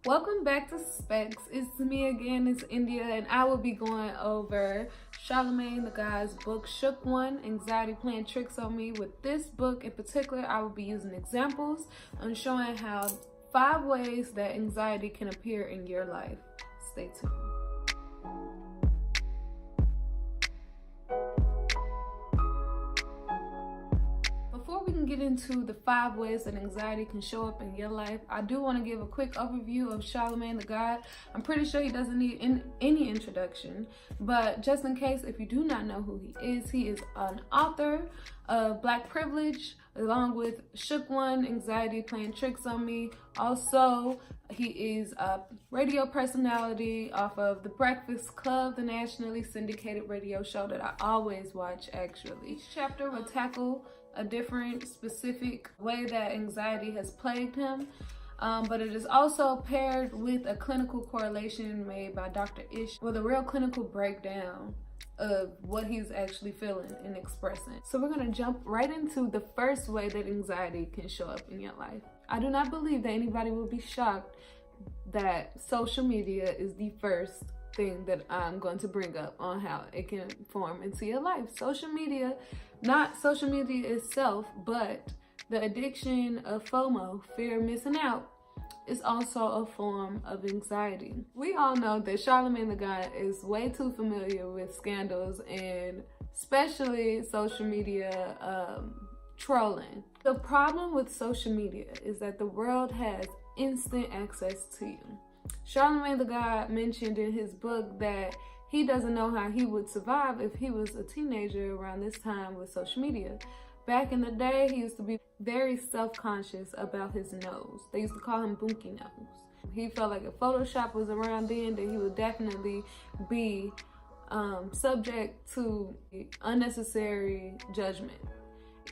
Welcome back to Specs. It's me again, it's India, and I will be going over Charlemagne the God's book, Shook One, Anxiety Playing Tricks on Me. With this book in particular, I will be using examples and showing how 5 ways that anxiety can appear in your life. Stay tuned. Before we can get into the 5 ways that anxiety can show up in your life, I do want to give a quick overview of Charlemagne the God. I'm pretty sure he doesn't need any introduction, but just in case if you do not know who he is an author of Black Privilege, along with Shook One, Anxiety Playing Tricks on Me. Also, he is a radio personality off of The Breakfast Club, the nationally syndicated radio show that I always watch, actually. Each chapter will tackle a different specific way that anxiety has plagued him, but it is also paired with a clinical correlation made by Dr. Ish with a real clinical breakdown of what he's actually feeling and expressing. So we're going to jump right into the first way that anxiety can show up in your life. I do not believe that anybody will be shocked that social media is the first thing that I'm going to bring up on how it can form into your life. Social media, not social media itself, but the addiction of FOMO, fear of missing out, is also a form of anxiety. We all know that Charlemagne the God is way too familiar with scandals and especially social media trolling. The problem with social media is that the world has instant access to you. Charlemagne the God mentioned in his book that he doesn't know how he would survive if he was a teenager around this time with social media. Back in the day, he used to be very self-conscious about his nose. They used to call him Bunky Nose. He felt like if Photoshop was around then he would definitely be subject to unnecessary judgment.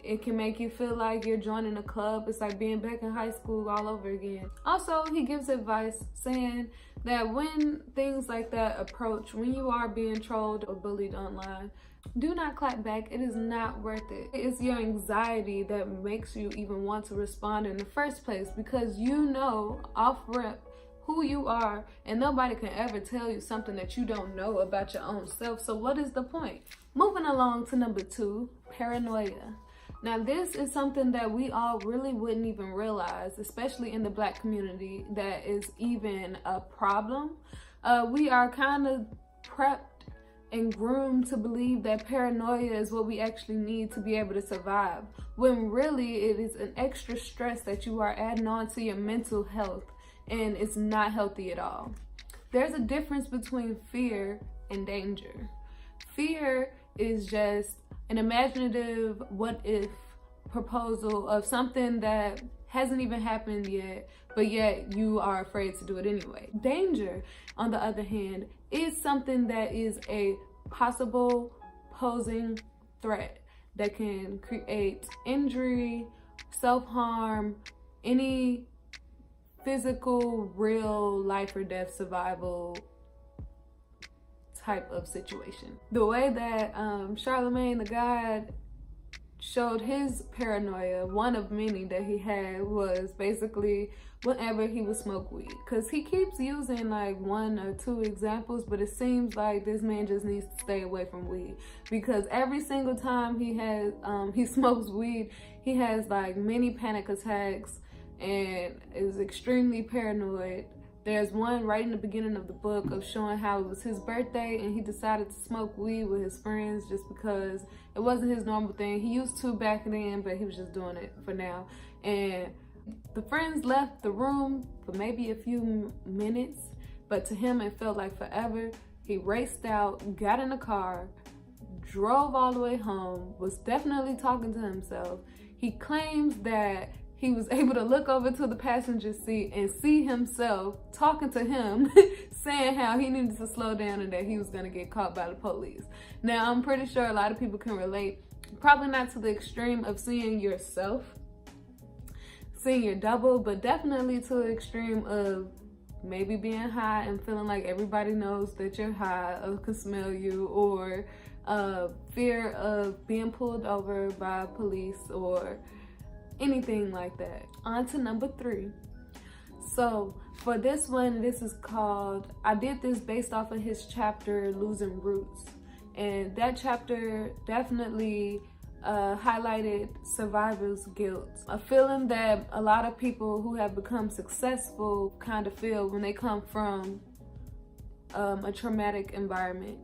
It can make you feel like you're joining a club. It's like being back in high school all over again. Also, he gives advice saying that when things like that approach, when you are being trolled or bullied online, do not clap back. It is not worth it. It's your anxiety that makes you even want to respond in the first place, because you know off rip who you are and nobody can ever tell you something that you don't know about your own self. So what is the point? Moving along to number 2, paranoia. Now, this is something that we all really wouldn't even realize, especially in the Black community, that is even a problem. We are kind of prepped and groomed to believe that paranoia is what we actually need to be able to survive, when really it is an extra stress that you are adding on to your mental health, and it's not healthy at all. There's a difference between fear and danger. Fear is just an imaginative what-if proposal of something that hasn't even happened yet, but yet you are afraid to do it anyway. Danger, on the other hand, is something that is a possible posing threat that can create injury, self-harm, any physical, real life or death survival type of situation. The way that Charlemagne the God showed his paranoia, one of many that he had, was basically whenever he would smoke weed. Because he keeps using like 1 or 2 examples, but it seems like this man just needs to stay away from weed, because every single time he smokes weed, he has like many panic attacks and is extremely paranoid. There's one right in the beginning of the book of showing how it was his birthday and he decided to smoke weed with his friends just because it wasn't his normal thing. He used to back then, but he was just doing it for now. And the friends left the room for maybe a few minutes, but to him it felt like forever. He raced out, got in the car, drove all the way home, was definitely talking to himself. He claims that he was able to look over to the passenger seat and see himself talking to him, saying how he needed to slow down and that he was going to get caught by the police. Now, I'm pretty sure a lot of people can relate, probably not to the extreme of seeing yourself, seeing your double, but definitely to the extreme of maybe being high and feeling like everybody knows that you're high or can smell you, or fear of being pulled over by police or anything like that. On to number 3. So For this one, this is called, I did this based off of his chapter, Losing Roots. And that chapter definitely highlighted survivor's guilt, a feeling that a lot of people who have become successful kind of feel when they come from a traumatic environment.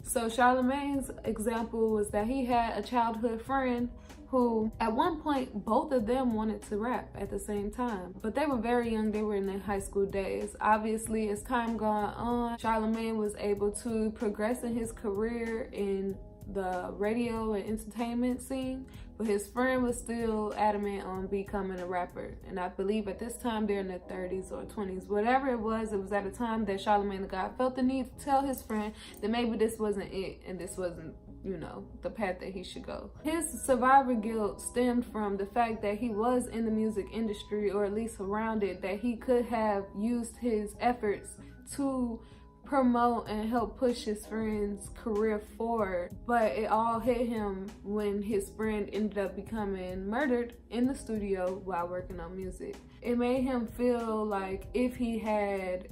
So Charlemagne's example was that he had a childhood friend who at one point both of them wanted to rap at the same time, but they were very young. They were in their high school days. Obviously, as time gone on, Charlemagne was able to progress in his career in the radio and entertainment scene, but his friend was still adamant on becoming a rapper. And I believe at this time they're in their 30s or 20s, whatever it was at a time that Charlemagne the God felt the need to tell his friend that maybe this wasn't it and this wasn't, you know, the path that he should go. His survivor guilt stemmed from the fact that he was in the music industry, or at least around it, that he could have used his efforts to promote and help push his friend's career forward, but it all hit him when his friend ended up becoming murdered in the studio while working on music. It made him feel like if he had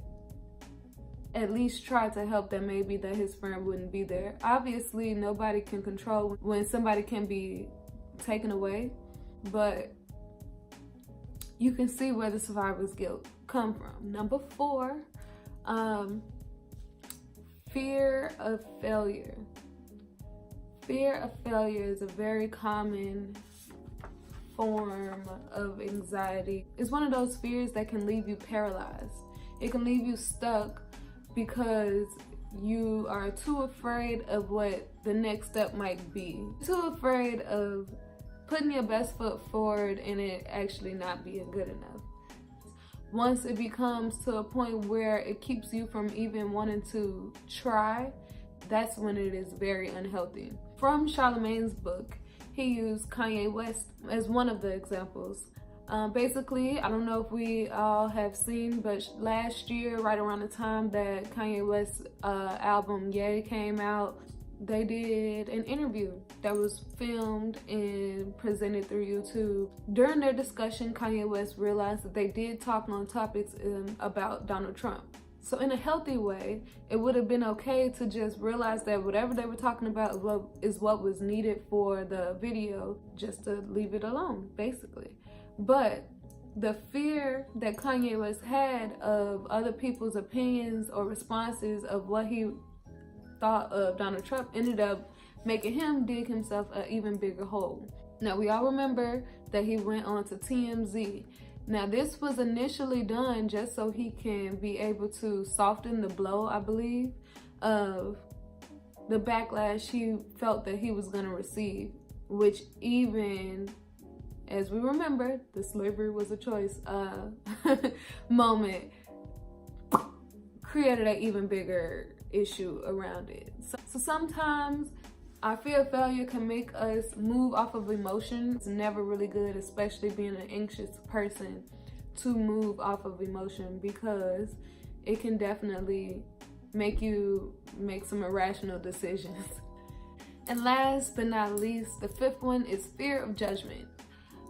at least tried to help, that maybe that his friend wouldn't be there. Obviously, nobody can control when somebody can be taken away, but you can see where the survivor's guilt come from. Number 4, fear of failure. Fear of failure is a very common form of anxiety. It's one of those fears that can leave you paralyzed. It can leave you stuck because you are too afraid of what the next step might be. Too afraid of putting your best foot forward and it actually not being good enough. Once it becomes to a point where it keeps you from even wanting to try, that's when it is very unhealthy. From Charlemagne's book, he used Kanye West as one of the examples. Basically, I don't know if we all have seen, but last year, right around the time that Kanye West's album Ye came out, they did an interview that was filmed and presented through YouTube. During their discussion, Kanye West realized that they did talk on topics about Donald Trump. So in a healthy way, it would have been okay to just realize that whatever they were talking about is what was needed for the video, just to leave it alone, basically. But the fear that Kanye West had of other people's opinions or responses of what he thought of Donald Trump ended up making him dig himself an even bigger hole. Now, we all remember that he went on to TMZ. Now, this was initially done just so he can be able to soften the blow, I believe, of the backlash he felt that he was going to receive, which even, as we remember, the slavery was a choice moment created an even bigger issue around it. So sometimes our fear of failure can make us move off of emotion. It's never really good, especially being an anxious person, to move off of emotion, because it can definitely make you make some irrational decisions. And last but not least, the 5th one is fear of judgment.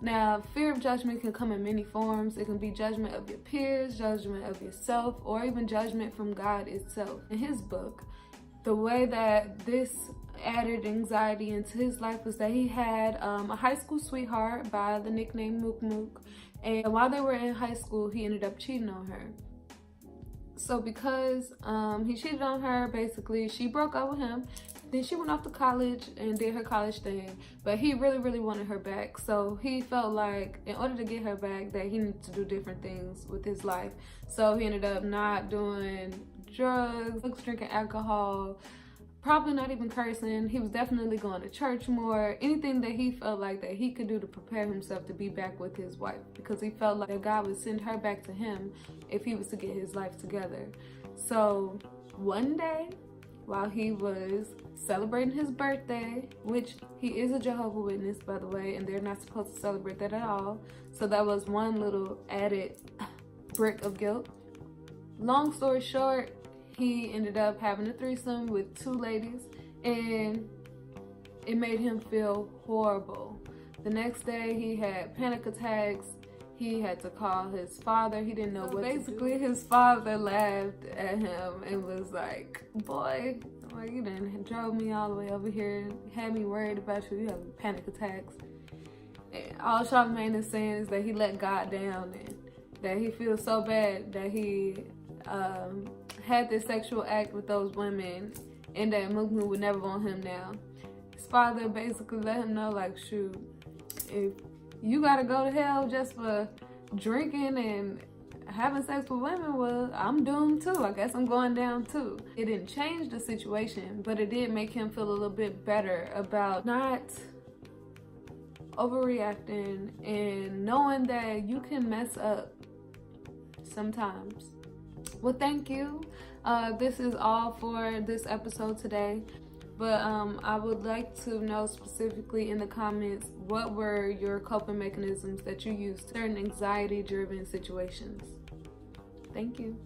Now, fear of judgment can come in many forms. It can be judgment of your peers, judgment of yourself, or even judgment from God itself. In his book, the way that this added anxiety into his life was that he had a high school sweetheart by the nickname Mook Mook. And while they were in high school, he ended up cheating on her. So because he cheated on her, basically, she broke up with him. Then she went off to college and did her college thing, but he really wanted her back. So he felt like in order to get her back that he needed to do different things with his life. So he ended up not doing drugs, drinking alcohol, probably not even cursing. He was definitely going to church more, anything that he felt like that he could do to prepare himself to be back with his wife, because he felt like that God would send her back to him if he was to get his life together. So one day, while he was celebrating his birthday, which he is a Jehovah's Witness, by the way, and they're not supposed to celebrate that at all. So that was one little added brick of guilt. Long story short, he ended up having a threesome with 2 ladies, and it made him feel horrible. The next day, he had panic attacks. he had to call his father. He didn't know what basically to do. His father laughed at him and was like, boy, like, you done drove me all the way over here, had me worried about you, you have panic attacks. And all Charlemagne is saying is that he let God down and that he feels so bad that he had this sexual act with those women and that Mugmu would never want him now. His father basically let him know, like, shoot, if you gotta go to hell just for drinking and having sex with women, well, I'm doomed too. I guess I'm going down too. It didn't change the situation, but it did make him feel a little bit better about not overreacting and knowing that you can mess up sometimes. Well, thank you. This is all for this episode today. But I would like to know specifically in the comments, what were your coping mechanisms that you used in certain anxiety-driven situations? Thank you.